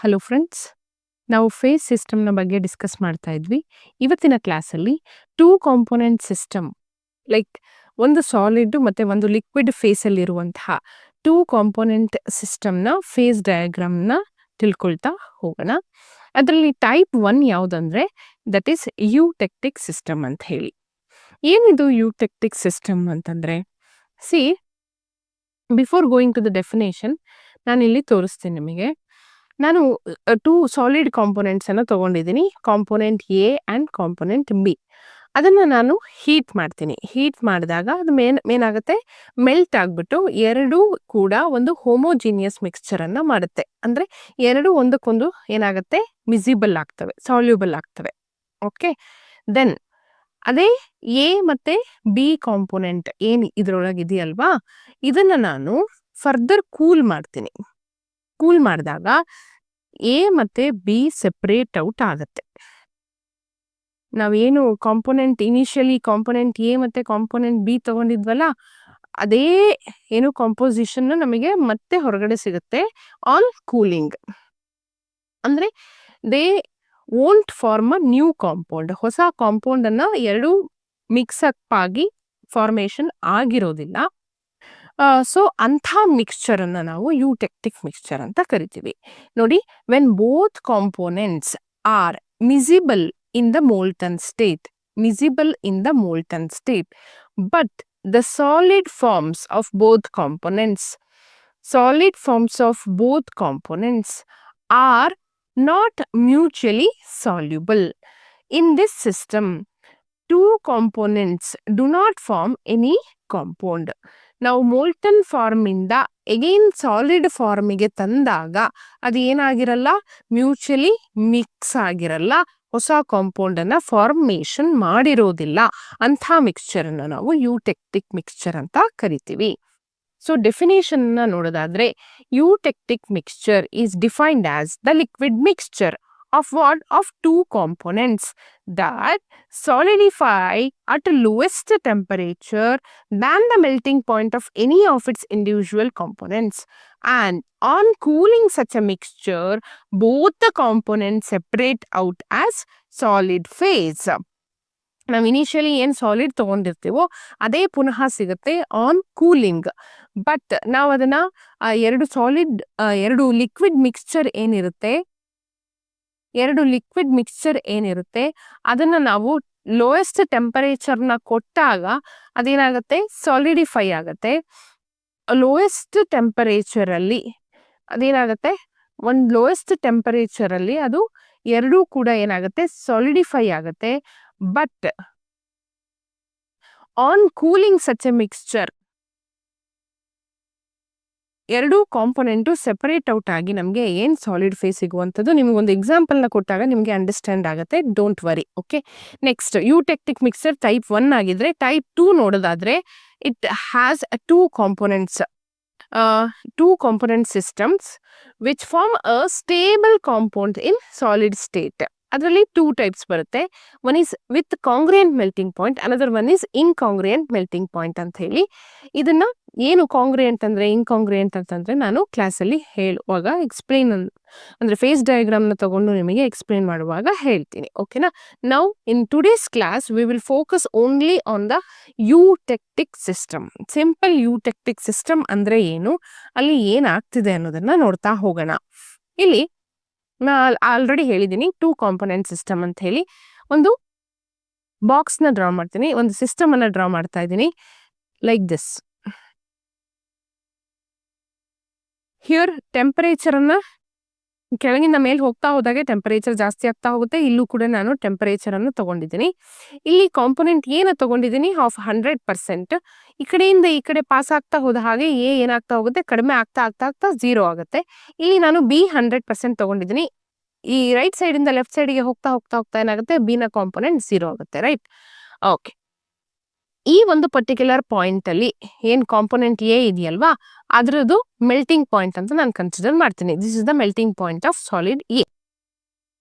Hello friends, ನಾವು face ಸಿಸ್ಟಮ್ನ ಬಗ್ಗೆ ಡಿಸ್ಕಸ್ ಮಾಡ್ತಾ ಇದ್ವಿ. ಇವತ್ತಿನ ಕ್ಲಾಸಲ್ಲಿ 2 ಕಾಂಪೋನೆಂಟ್ ಸಿಸ್ಟಮ್ ಲೈಕ್ ಒಂದು ಸಾಲಿಡ್ ಮತ್ತು ಒಂದು ಲಿಕ್ವಿಡ್ ಫೇಸಲ್ಲಿರುವಂತಹ 2 ಕಾಂಪೋನೆಂಟ್ ಸಿಸ್ಟಮ್ನ ಫೇಸ್ ಡಯಾಗ್ರಾಮ್ನ ತಿಳ್ಕೊಳ್ತಾ ಹೋಗೋಣ. ಅದರಲ್ಲಿ ಟೈಪ್ 1 ಯಾವುದಂದ್ರೆ ದಟ್ ಈಸ್ ಯೂಟೆಕ್ಟಿಕ್ ಸಿಸ್ಟಮ್ ಅಂತ ಹೇಳಿ. ಏನಿದು ಯೂಟೆಕ್ಟಿಕ್ ಸಿಸ್ಟಮ್ ಅಂತಂದರೆ, see before going to the definition ನಾನು ಇಲ್ಲಿ ತೋರಿಸ್ತೀನಿ ನಿಮಗೆ. ನಾನು 2 ಸಾಲಿಡ್ ಕಾಂಪೋನೆಂಟ್ಸನ್ನು ತೊಗೊಂಡಿದ್ದೀನಿ, component A and component B. ಅದನ್ನು ನಾನು ಹೀಟ್ ಮಾಡ್ತೀನಿ. ಹೀಟ್ ಮಾಡಿದಾಗ ಅದು ಏನಾಗುತ್ತೆ, ಮೆಲ್ಟ್ ಆಗಿಬಿಟ್ಟು ಎರಡೂ ಕೂಡ ಒಂದು ಹೋಮೋಜಿನಿಯಸ್ ಮಿಕ್ಸ್ಚರನ್ನು ಮಾಡುತ್ತೆ. ಅಂದರೆ ಎರಡೂ ಒಂದಕ್ಕೊಂದು ಏನಾಗುತ್ತೆ, ಮಿಸಿಬಲ್ ಆಗ್ತವೆ, ಸಾಲ್ಯೂಬಲ್ ಆಗ್ತವೆ. ಓಕೆ, ದೆನ್ ಅದೇ ಎ ಮತ್ತು ಬಿ ಕಾಂಪೋನೆಂಟ್ ಏನು ಇದರೊಳಗೆ ಇದೆಯಲ್ವಾ, ಇದನ್ನು ನಾನು ಫರ್ದರ್ ಕೂಲ್ ಮಾಡ್ತೀನಿ. ಕೂಲ್ ಮಾಡಿದಾಗ ಎ ಮತ್ತು ಬಿ ಸೆಪ್ರೇಟ್ ಔಟ್ ಆಗುತ್ತೆ. ನಾವೇನು ಕಾಂಪೋನೆಂಟ್ ಇನಿಷಿಯಲಿ ಕಾಂಪೋನೆಂಟ್ ಎ ಮತ್ತು ಕಾಂಪೋನೆಂಟ್ ಬಿ ತೊಗೊಂಡಿದ್ವಲ್ಲ, ಅದೇ ಏನು ಕಾಂಪೋಸಿಷನ್ ನಮಗೆ ಮತ್ತೆ ಹೊರಗಡೆ ಸಿಗುತ್ತೆ ಆನ್ ಕೂಲಿಂಗ್. ಅಂದರೆ they won't form a new compound. ಹೊಸ ಕಾಂಪೌಂಡನ್ನು ಎರಡು ಮಿಕ್ಸಪ್ ಆಗಿ ಫಾರ್ಮೇಷನ್ ಆಗಿರೋದಿಲ್ಲ. ಸೊ ಅಂಥ ಮಿಕ್ಸ್ಚರನ್ನು ನಾವು ಯೂಟೆಕ್ಟಿಕ್ ಮಿಕ್ಸ್ಚರ್ ಅಂತ ಕರಿತೀವಿ. ನೋಡಿ, when both components are miscible in the molten state, miscible in the molten state, but the solid forms of both components, solid forms of both components are not mutually soluble. In this system, 2 components do not form any compound. ನಾವು molten ಫಾರ್ಮಿಂದ again solid ಫಾರ್ಮಿಗೆ ತಂದಾಗ ಅದು ಏನಾಗಿರಲ್ಲ, mutually mix ಆಗಿರಲ್ಲ, ಹೊಸ ಕಾಂಪೌಂಡನ್ನು formation ಮಾಡಿರೋದಿಲ್ಲ. ಅಂಥ ಮಿಕ್ಸ್ಚರನ್ನು ನಾವು ಯೂಟೆಕ್ಟಿಕ್ mixture ಅಂತ ಕರಿತೀವಿ. So ಡೆಫಿನೇಷನ್ನ ನೋಡೋದಾದ್ರೆ, eutectic mixture is defined as the liquid mixture of what of 2 components that solidify at lowest temperature than the melting point of any of its individual components, and on cooling such a mixture both the components separate out as solid phase. ನಾವು initially ಏನು solid ತೊಗೊಂಡಿರ್ತೀವೋ ಅದೇ ಪುನಃ ಸಿಗುತ್ತೆ on cooling. But ನಾವು ಅದನ್ನು ಎರಡು liquid mixture ಏನಿರುತ್ತೆ ಅದನ್ನು ನಾವು ಲೋಯೆಸ್ಟ್ ಟೆಂಪರೇಚರ್ನ ಕೊಟ್ಟಾಗ ಅದೇನಾಗುತ್ತೆ, ಸಾಲಿಡಿಫೈ ಆಗುತ್ತೆ. ಲೋಯೆಸ್ಟ್ ಟೆಂಪರೇಚರಲ್ಲಿ ಅದೇನಾಗುತ್ತೆ, ಒಂದು ಲೋಯೆಸ್ಟ್ ಟೆಂಪರೇಚರಲ್ಲಿ ಅದು ಎರಡೂ ಕೂಡ ಏನಾಗುತ್ತೆ, ಸಾಲಿಡಿಫೈ ಆಗುತ್ತೆ. But on cooling such A mixture ಎರಡೂ ಕಾಂಪೊನೆಂಟು ಸೆಪರೇಟ್ ಔಟ್ ಆಗಿ ನಮಗೆ ಏನು ಸಾಲಿಡ್ ಫೇಸ್ ಸಿಗುವಂಥದ್ದು ನಿಮಗೊಂದು ಎಕ್ಸಾಂಪಲ್ನ ಕೊಟ್ಟಾಗ ನಿಮಗೆ ಅಂಡರ್ಸ್ಟ್ಯಾಂಡ್ ಆಗುತ್ತೆ. Don't worry. Okay, next eutectic mixture type 1 ಆಗಿದ್ರೆ, ಟೈಪ್ 2 ನೋಡೋದಾದ್ರೆ it has 2 components, 2 component systems which form a stable compound in solid state. ಅದರಲ್ಲಿ 2 ಟೈಪ್ಸ್ ಬರುತ್ತೆ. One is with congruent melting point, another one is incongruent melting point ಅಂತ ಹೇಳಿ. ಇದನ್ನ ಏನು ಕಾಂಗ್ರಿಯಂಟ್ ಅಂದರೆ, ಇನ್ಕಾಂಗ್ರಿಯಂಟ್ ಅಂತಂದರೆ ನಾನು ಕ್ಲಾಸಲ್ಲಿ ಹೇಳುವಾಗ ಅಂದರೆ ಫೇಸ್ ಡಯಾಗ್ರಾಮ್ನ ತಗೊಂಡು ನಿಮಗೆ ಎಕ್ಸ್ಪ್ಲೇನ್ ಮಾಡುವಾಗ ಹೇಳ್ತೀನಿ. ಓಕೆನಾ? Now in today's class we will focus only on the eutectic system. Simple eutectic system ಅಂದರೆ ಏನು, ಅಲ್ಲಿ ಏನಾಗ್ತಿದೆ ಅನ್ನೋದನ್ನ ನೋಡ್ತಾ ಹೋಗೋಣ. ಇಲ್ಲಿ ನಾ ಆಲ್ರೆಡಿ ಹೇಳಿದ್ದೀನಿ 2 ಕಾಂಪೊನೆಂಟ್ ಸಿಸ್ಟಮ್ ಅಂತ ಹೇಳಿ. ಒಂದು ಬಾಕ್ಸ್ನ ಡ್ರಾ ಮಾಡ್ತೀನಿ, ಒಂದು ಸಿಸ್ಟಮನ್ನು ಡ್ರಾ ಮಾಡ್ತಾ ಇದ್ದೀನಿ ಲೈಕ್ ದಿಸ್. ಹಿಯರ್ ಟೆಂಪರೇಚರನ್ನು ಕೆಳಗಿಂದ ಮೇಲೆ ಹೋಗ್ತಾ ಹೋದಾಗೆ ಟೆಂಪರೇಚರ್ ಜಾಸ್ತಿ ಆಗ್ತಾ ಹೋಗುತ್ತೆ. ಇಲ್ಲೂ ಕೂಡ ನಾನು ಟೆಂಪರೇಚರನ್ನು ತೊಗೊಂಡಿದ್ದೀನಿ. ಇಲ್ಲಿ ಕಾಂಪೊನೆಂಟ್ ಏನು ತೊಗೊಂಡಿದ್ದೀನಿ ಆಫ್ 100%. ಈ ಕಡೆಯಿಂದ ಈ ಕಡೆ ಪಾಸ್ ಆಗ್ತಾ ಹೋದ ಹಾಗೆ ಏನಾಗ್ತಾ ಹೋಗುತ್ತೆ, ಕಡಿಮೆ ಆಗ್ತಾ ಆಗ್ತಾ ಆಗ್ತಾ 0 ಆಗುತ್ತೆ. ಇಲ್ಲಿ ನಾನು ಬಿ 100% ತೊಗೊಂಡಿದ್ದೀನಿ. ಈ ರೈಟ್ ಸೈಡಿಂದ ಲೆಫ್ಟ್ ಸೈಡಿಗೆ ಹೋಗ್ತಾ ಹೋಗ್ತಾ ಹೋಗ್ತಾ ಏನಾಗುತ್ತೆ, ಬಿನ ಕಾಂಪೊನೆಂಟ್ 0 ಆಗುತ್ತೆ. ರೈಟ್? ಓಕೆ, ಈ ಒಂದು ಪರ್ಟಿಕ್ಯುಲರ್ ಪಾಯಿಂಟಲ್ಲಿ ಏನು ಕಾಂಪೊನೆಂಟ್ ಎ ಇದೆಯಲ್ವಾ, ಅದರದ್ದು ಮೆಲ್ಟಿಂಗ್ ಪಾಯಿಂಟ್ ಅಂತ ನಾನು ಕನ್ಸಿಡರ್ ಮಾಡ್ತೀನಿ. This is the melting point of solid A.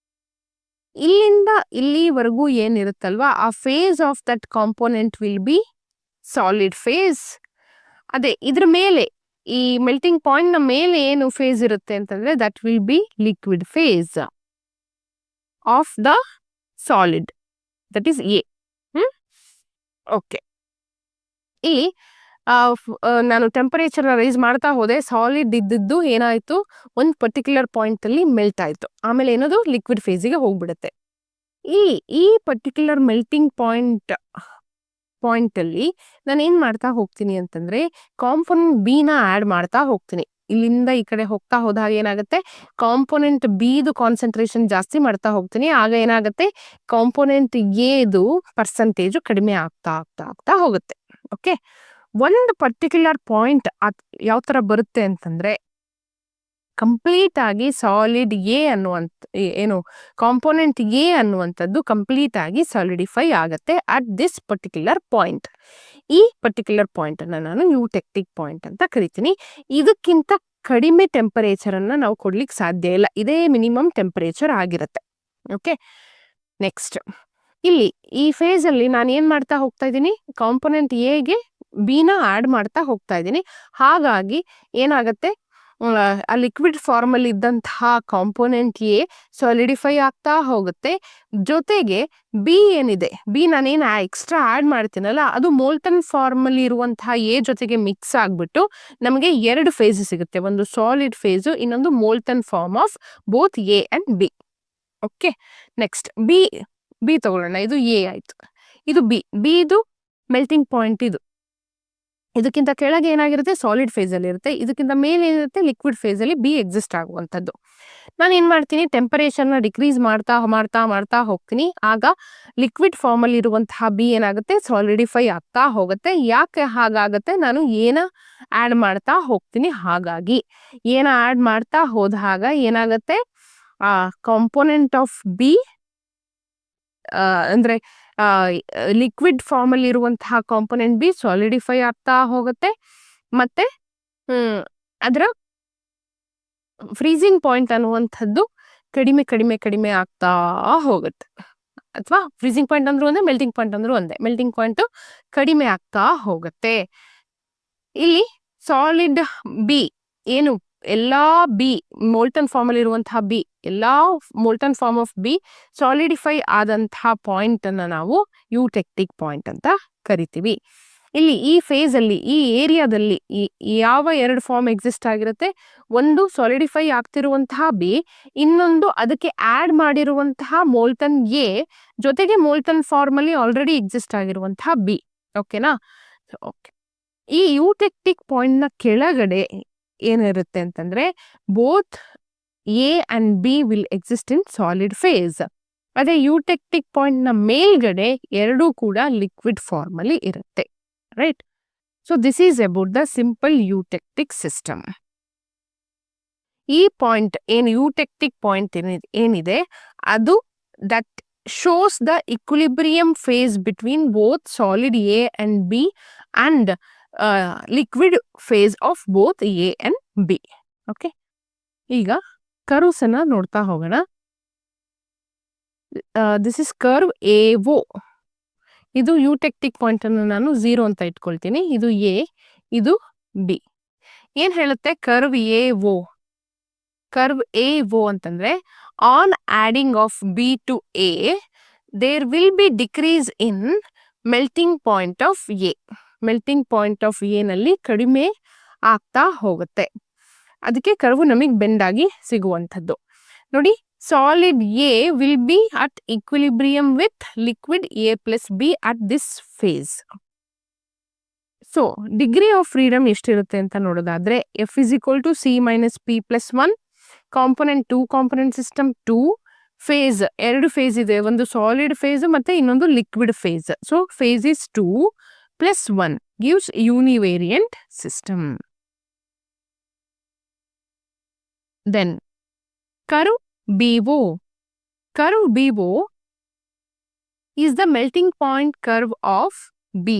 ಇಲ್ಲಿಂದ ಇಲ್ಲಿವರೆಗೂ ಏನಿರುತ್ತಲ್ವಾ, ಆ phase of that component will be solid phase. ಅದೇ ಇದ್ರ ಮೇಲೆ ಈ ಮೆಲ್ಟಿಂಗ್ ಪಾಯಿಂಟ್ ನ ಮೇಲೆ ಏನು ಫೇಸ್ ಇರುತ್ತೆ ಅಂತಂದ್ರೆ that will be liquid phase of the solid, that is A. Okay, ಇಲ್ಲಿ ನಾನು ಟೆಂಪರೇಚರ್ ರೈಸ್ ಮಾಡ್ತಾ ಹೋದೆ, ಸಾಲಿಡ್ ಇದ್ದಿದ್ದು ಏನಾಯ್ತು, ಒಂದು ಪರ್ಟಿಕ್ಯುಲರ್ ಪಾಯಿಂಟ್ ಅಲ್ಲಿ ಮೆಲ್ಟ್ ಆಯ್ತು, ಆಮೇಲೆ ಏನದು ಲಿಕ್ವಿಡ್ ಫೇಸಿಗೆ ಹೋಗ್ಬಿಡುತ್ತೆ. ಈ ಪರ್ಟಿಕ್ಯುಲರ್ ಮೆಲ್ಟಿಂಗ್ ಪಾಯಿಂಟ್ ಅಲ್ಲಿ ನಾನು ಏನ್ ಮಾಡ್ತಾ ಹೋಗ್ತೀನಿ ಅಂತಂದ್ರೆ ಕಾಂಪೊನೆಂಟ್ ಬಿ ನ ಆಡ್ ಮಾಡ್ತಾ ಹೋಗ್ತೀನಿ. ಇಲ್ಲಿಂದ ಈ ಕಡೆ ಹೋಗ್ತಾ ಹೋದಾಗ ಏನಾಗುತ್ತೆ, ಕಾಂಪೊನೆಂಟ್ ಬಿದು ಕಾನ್ಸಂಟ್ರೇಷನ್ ಜಾಸ್ತಿ ಮಾಡ್ತಾ ಹೋಗ್ತೀನಿ. ಆಗ ಏನಾಗುತ್ತೆ, ಕಾಂಪೊನೆಂಟ್ ಎದು ಪರ್ಸೆಂಟೇಜ್ ಕಡಿಮೆ ಆಗ್ತಾ ಆಗ್ತಾ ಆಗ್ತಾ ಹೋಗುತ್ತೆ. ಓಕೆ, ಒಂದು ಪರ್ಟಿಕ್ಯುಲರ್ ಪಾಯಿಂಟ್ ಯಾವ ತರ ಬರುತ್ತೆ ಅಂತಂದ್ರೆ ಕಂಪ್ಲೀಟ್ ಆಗಿ ಸಾಲಿಡ್ ಎ ಅನ್ನುವಂತ ಏನು ಕಾಂಪೊನೆಂಟ್ ಎ ಅನ್ನುವಂಥದ್ದು ಕಂಪ್ಲೀಟ್ ಆಗಿ ಸಾಲಿಡಿಫೈ ಆಗತ್ತೆ ಅಟ್ ದಿಸ್ ಪರ್ಟಿಕ್ಯುಲರ್ ಪಾಯಿಂಟ್. ಈ ಪರ್ಟಿಕ್ಯುಲರ್ ಪಾಯಿಂಟ್ ಅನ್ನ ನಾನು ಯೂಟೆಕ್ಟಿಕ್ ಪಾಯಿಂಟ್ ಅಂತ ಕರಿತೀನಿ. ಇದಕ್ಕಿಂತ ಕಡಿಮೆ ಟೆಂಪರೇಚರ್ ಅನ್ನ ನಾವು ಕೊಡ್ಲಿಕ್ಕೆ ಸಾಧ್ಯ ಇಲ್ಲ, ಇದೇ ಮಿನಿಮಮ್ ಟೆಂಪರೇಚರ್ ಆಗಿರುತ್ತೆ. ಓಕೆ, ನೆಕ್ಸ್ಟ್ ಇಲ್ಲಿ ಈ ಫೇಸ್ ಅಲ್ಲಿ ನಾನು ಏನ್ ಮಾಡ್ತಾ ಹೋಗ್ತಾ ಇದ್ದೀನಿ, ಕಾಂಪೊನೆಂಟ್ ಎಗೆ ಬಿನ ಆಡ್ ಮಾಡ್ತಾ ಹೋಗ್ತಾ ಇದ್ದೀನಿ. ಹಾಗಾಗಿ ಏನಾಗತ್ತೆ, ಆ ಲಿಕ್ವಿಡ್ ಫಾರ್ಮ್ ಅಲ್ಲಿ ಇದ್ದಂತಹ ಕಾಂಪೊನೆಂಟ್ ಎ ಸಾಲಿಡಿಫೈ ಆಗ್ತಾ ಹೋಗುತ್ತೆ. ಜೊತೆಗೆ ಬಿ ಏನಿದೆ, ಬಿ ನಾನೇನು ಎಕ್ಸ್ಟ್ರಾ ಆಡ್ ಮಾಡ್ತೀನಲ್ಲ ಅದು ಮೋಲ್ಟನ್ ಫಾರ್ಮ್ ಅಲ್ಲಿ ಇರುವಂತಹ ಎ ಜೊತೆಗೆ ಮಿಕ್ಸ್ ಆಗ್ಬಿಟ್ಟು ನಮಗೆ ಎರಡು ಫೇಸ್ ಸಿಗುತ್ತೆ, ಒಂದು ಸಾಲಿಡ್ ಫೇಸು, ಇನ್ನೊಂದು molten form of both A and B. Okay, next B ತಗೊಳ್ಳೋಣ. ಇದು ಎ ಆಯ್ತು, ಇದು ಬಿ ಇದು ಮೆಲ್ಟಿಂಗ್ ಪಾಯಿಂಟ್. ಇದಕ್ಕಿಂತ ಕೆಳಗೆ ಏನಾಗಿರುತ್ತೆ, ಸಾಲಿಡ್ ಫೇಸ್ ಅಲ್ಲಿ ಇರುತ್ತೆ. ಇದಕ್ಕಿಂತ ಮೇಲೆ ಏನಿರುತ್ತೆ, ಲಿಕ್ವಿಡ್ ಫೇಸ್ ಅಲ್ಲಿ ಬಿ ಎಕ್ಸಿಸ್ಟ್ ಆಗುವಂಥದ್ದು. ನಾನು ಏನ್ ಮಾಡ್ತೀನಿ, ಟೆಂಪರೇಚರ್ನ ಡಿಕ್ರೀಸ್ ಮಾಡ್ತಾ ಮಾಡ್ತಾ ಮಾಡ್ತಾ ಹೋಗ್ತೀನಿ. ಆಗ ಲಿಕ್ವಿಡ್ ಫಾರ್ಮ್ ಅಲ್ಲಿ ಇರುವಂತಹ ಬಿ ಏನಾಗುತ್ತೆ, ಸಾಲಿಡಿಫೈ ಆಗ್ತಾ ಹೋಗುತ್ತೆ. ಯಾಕೆ ಹಾಗಾಗತ್ತೆ, ನಾನು ಏನ ಆಡ್ ಮಾಡ್ತಾ ಹೋಗ್ತೀನಿ. ಹಾಗಾಗಿ ಏನ ಆಡ್ ಮಾಡ್ತಾ ಹೋದಾಗ ಏನಾಗತ್ತೆ, ಕಾಂಪೊನೆಂಟ್ ಆಫ್ ಬಿ ಅಂದ್ರೆ ಲಿಕ್ವಿಡ್ ಫಾರ್ಮ್ ಅಲ್ಲಿ ಇರುವಂತಹ ಕಾಂಪೊನೆಂಟ್ ಬಿ ಸಾಲಿಡಿಫೈ ಆಗ್ತಾ ಹೋಗುತ್ತೆ. ಮತ್ತೆ ಅದರ ಫ್ರೀಸಿಂಗ್ ಪಾಯಿಂಟ್ ಅನ್ನುವಂಥದ್ದು ಕಡಿಮೆ ಕಡಿಮೆ ಕಡಿಮೆ ಆಗ್ತಾ ಹೋಗುತ್ತೆ. ಅಥವಾ ಫ್ರೀಸಿಂಗ್ ಪಾಯಿಂಟ್ ಅಂದ್ರೂ ಒಂದೇ, ಮೆಲ್ಟಿಂಗ್ ಪಾಯಿಂಟ್ ಅಂದ್ರೂ ಒಂದೇ. ಮೆಲ್ಟಿಂಗ್ ಪಾಯಿಂಟ್ ಕಡಿಮೆ ಆಗ್ತಾ ಹೋಗುತ್ತೆ. ಇಲ್ಲಿ ಸಾಲಿಡ್ ಬಿ ಏನು ಎಲ್ಲಾ ಬಿ ಮೋಲ್ಟನ್ ಫಾರ್ಮ್ ಅಲ್ಲಿ ಇರುವಂತಹ ಬಿ, ಎಲ್ಲಾ molten form of B solidify ಆದಂತಹ ಪಾಯಿಂಟ್ ಅನ್ನ ನಾವು ಯೂಟೆಕ್ಟಿಕ್ ಪಾಯಿಂಟ್ ಅಂತ ಕರಿತೀವಿ. ಇಲ್ಲಿ ಈ ಫೇಸ್ ಅಲ್ಲಿ, ಈ ಏರಿಯಾದಲ್ಲಿ ಯಾವ ಎರಡು ಫಾರ್ಮ್ ಎಕ್ಸಿಸ್ಟ್ ಆಗಿರುತ್ತೆ, ಒಂದು ಸಾಲಿಡಿಫೈ ಆಗ್ತಿರುವಂತಹ ಬಿ, ಇನ್ನೊಂದು ಅದಕ್ಕೆ ಆಡ್ ಮಾಡಿರುವಂತಹ ಮೋಲ್ಟನ್ ಎ ಜೊತೆಗೆ ಮೋಲ್ಟನ್ ಫಾರ್ಮ್ ಅಲ್ಲಿ ಆಲ್ರೆಡಿ ಎಕ್ಸಿಸ್ಟ್ ಆಗಿರುವಂತಹ ಬಿ. ಓಕೆನಾ? ಓಕೆ, ಈ ಯೂಟೆಕ್ಟಿಕ್ ಪಾಯಿಂಟ್ ನ ಕೆಳಗಡೆ ಏನಿರುತ್ತೆ ಅಂತಂದ್ರೆ both A and B will exist in solid phase. ಅದೇ ಯೂಟೆಕ್ಟಿಕ್ ಪಾಯಿಂಟ್ ನ ಮೇಲ್ಗಡೆ ಎರಡೂ ಕೂಡ ಲಿಕ್ವಿಡ್ ಫಾರ್ಮ್ ಅಲ್ಲಿ ಇರುತ್ತೆ. Right? So this is about the simple eutectic system. ಈ ಪಾಯಿಂಟ್ ಏನು ಯೂಟೆಕ್ಟಿಕ್ ಪಾಯಿಂಟ್ ಏನಿದೆ ಅದು that shows the equilibrium phase between both solid A and B and liquid phase of both A and B. Okay, ಈಗ curves ಅನ್ನ ನೋಡ್ತಾ ಹೋಗೋಣ. This is curve AO. ಇದು ಯೂಟೆಕ್ಟಿಕ್ point ಅನ್ನು ನಾನು 0 ಅಂತ ಇಟ್ಕೊಳ್ತೀನಿ. ಇದು A, ಇದು B. ಏನ್ ಹೇಳುತ್ತೆ ಕರ್ವ್ AO? ಕರ್ವ್ AO ಅಂತಂದ್ರೆ on adding of B to A there will be decrease in melting point of A. Melting point of A ನಲ್ಲಿ ಕಡಿಮೆ ಆಗ್ತಾ ಹೋಗುತ್ತೆ. ಅದಕ್ಕೆ ಕರ್ವ್ ನಮಗೆ ಬೆಂಡ್ ಆಗಿ ಸಿಗುವಂಥದ್ದು. ನೋಡಿ, solid A will be at equilibrium with liquid A plus B at this phase. So degree of freedom ಎಷ್ಟಿರುತ್ತೆ ಅಂತ ನೋಡೋದಾದ್ರೆ F is equal to C minus P plus 1, component 2, component system 2, phase ಎರಡು phase ಇದೆ, ಒಂದು solid phase ಮತ್ತೆ ಇನ್ನೊಂದು liquid phase. So phase is 2 plus 1 gives univariant system. Then curve BO. Curve BO is the melting point curve of B.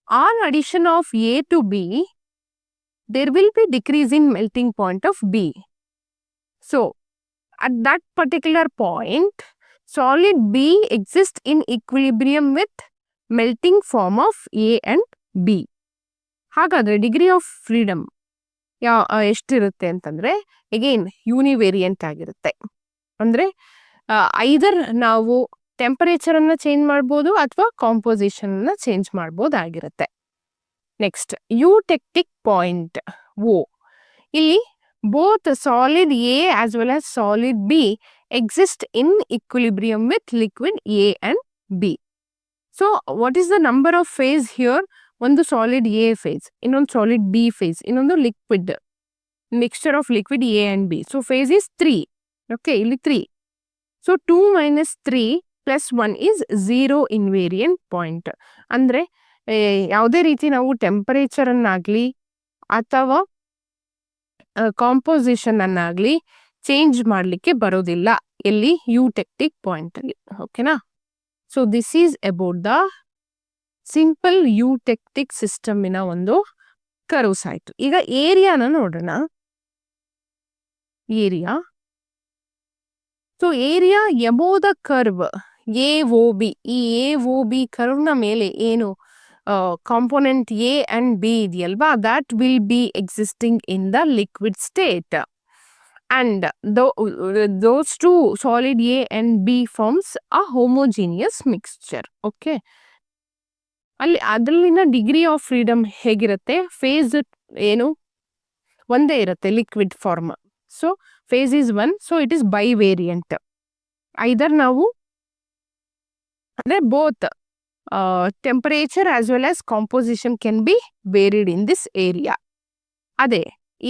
On addition of A to B, there will be decrease in melting point of B. So, at that particular point, solid B exists in equilibrium with melting form of A and B. ಹಾಗಾದ್ರೆ degree of freedom ಎಷ್ಟಿರುತ್ತೆ ಅಂತಂದ್ರೆ again ಯೂನಿವೇರಿಯಂಟ್ ಆಗಿರುತ್ತೆ. ಅಂದ್ರೆ ಐದರ್ ನಾವು temperature ಅನ್ನ change ಮಾಡ್ಬೋದು ಅಥವಾ composition ಅನ್ನ ಚೇಂಜ್ ಮಾಡ್ಬೋದಾಗಿರುತ್ತೆ. Next eutectic point O. ಇಲ್ಲಿ both solid A as well as solid B exist in equilibrium with liquid A and B. So what is the number of phase here? ಒಂದು solid A phase, ಇನ್ನೊಂದು solid B phase, ಇನ್ನೊಂದು liquid mixture of liquid A and B. So phase is 3. Okay, ಇಲ್ಲಿ 3. So 2 - 3 + 1 is 0 invariant point. ಅಂದ್ರೆ ಯಾವುದೇ ರೀತಿ ನಾವು temperature ಅನ್ನಾಗ್ಲಿ ಅಥವಾ composition ಅನ್ನಾಗ್ಲಿ change ಮಾಡ್ಲಿಕ್ಕೆ ಬರೋದಿಲ್ಲ ಎಲ್ಲಿ? ಯೂಟೆಕ್ಟಿಕ್ ಪಾಯಿಂಟ್ ಅಲ್ಲಿ. ಓಕೆನಾ? So this is about the simple eutectic ಸಿಸ್ಟಮಿನ ಒಂದು ಕರ್ವ್ಸ್ ಆಯ್ತು. ಈಗ ಏರಿಯಾನ ನೋಡೋಣ. Area. So area above the curve AOB, ಈ AOB ಕರ್ವ್ನ ಮೇಲೆ ಏನು ಕಾಂಪೋನೆಂಟ್ ಎ ಅಂಡ್ ಬಿ ಇದೆಯಲ್ವಾ, that will be existing in the liquid state, and those two solid A and B forms a homogeneous mixture. Okay, ಅದರಲ್ಲಿನ degree of freedom ಹೇಗಿರುತ್ತೆ? Phase ಏನು ಒಂದೇ ಇರುತ್ತೆ, liquid form. So phase is 1, so it is bivariant. Either ನಾವು ಅಂದ್ರೆ both temperature as well as composition can be varied in this area. ಅದೇ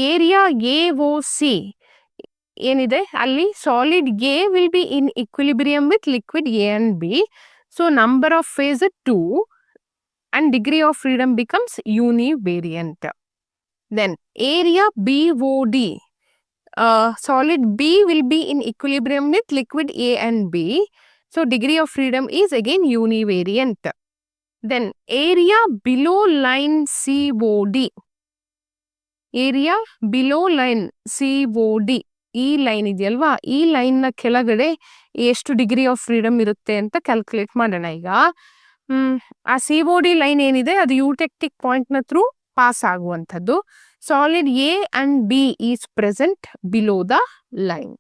area AOC ಏನಿದೆ ಅಲ್ಲಿ solid A will be in equilibrium with liquid A and B. So number of phase 2 and degree of freedom becomes univariant. Then area BOD, solid B will be in equilibrium with liquid A and B. So degree of freedom is again univariant. Then area below line COD. Area below line COD. ಈ line ಇದೆಯಲ್ವಾ, ಈ line ನ ಕೆಳಗಡೆ ಎಷ್ಟು degree of freedom ಇರುತ್ತೆ ಅಂತ calculate ಮಾಡೋಣ. ಈಗ ಆ COD ಲೈನ್ ಏನಿದೆ ಅದು ಯೂಟೆಕ್ಟಿಕ್ ಪಾಯಿಂಟ್ ನ ಥ್ರೂ ಪಾಸ್ ಆಗುವಂಥದ್ದು. Solid A and B is present below the line.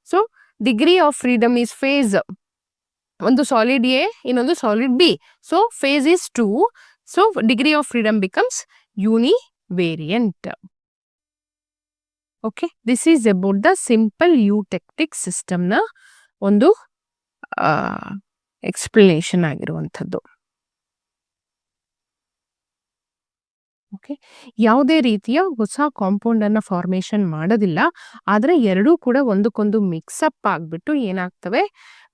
So degree of freedom is phase, ಒಂದು ಸಾಲಿಡ್ ಎ ಇನ್ನೊಂದು solid B. So phase is 2, so degree of freedom becomes univariant. Okay, this is about the simple eutectic ಸಿಸ್ಟಮ್ನ ಒಂದು explanation ಆಗಿರುವಂಥದ್ದು. Okay, ಯಾವುದೇ ರೀತಿಯ ಹೊಸ compound ಅನ್ನ formation ಮಾಡೋದಿಲ್ಲ. ಆದರೆ ಎರಡೂ ಕೂಡ ಒಂದಕ್ಕೊಂದು ಮಿಕ್ಸಪ್ ಆಗ್ಬಿಟ್ಟು ಏನಾಗ್ತವೆ,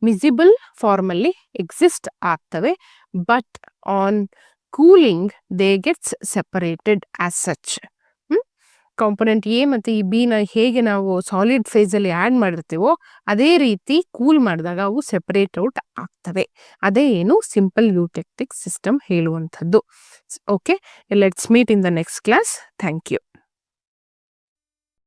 ಮಿಸಿಬಲ್ ಫಾರ್ಮ್ ಅಲ್ಲಿ ಎಕ್ಸಿಸ್ಟ್ ಆಗ್ತವೆ. But on cooling they gets separated as such. Component A ಮತ್ತು ಈ ಬಿ ನ ಹೇಗೆ ನಾವು ಸಾಲಿಡ್ ಫೇಸ್ ಅಲ್ಲಿ ಆಡ್ ಮಾಡಿರ್ತೀವೋ ಅದೇ ರೀತಿ ಕೂಲ್ ಮಾಡಿದಾಗ ಅವು ಸೆಪರೇಟ್ ಔಟ್ ಆಗ್ತವೆ. ಅದೇ ಏನು ಸಿಂಪಲ್ ಯೂಟೆಕ್ಟಿಕ್ ಸಿಸ್ಟಮ್ ಹೇಳುವಂಥದ್ದು. Okay, let's meet in the next class. Thank you.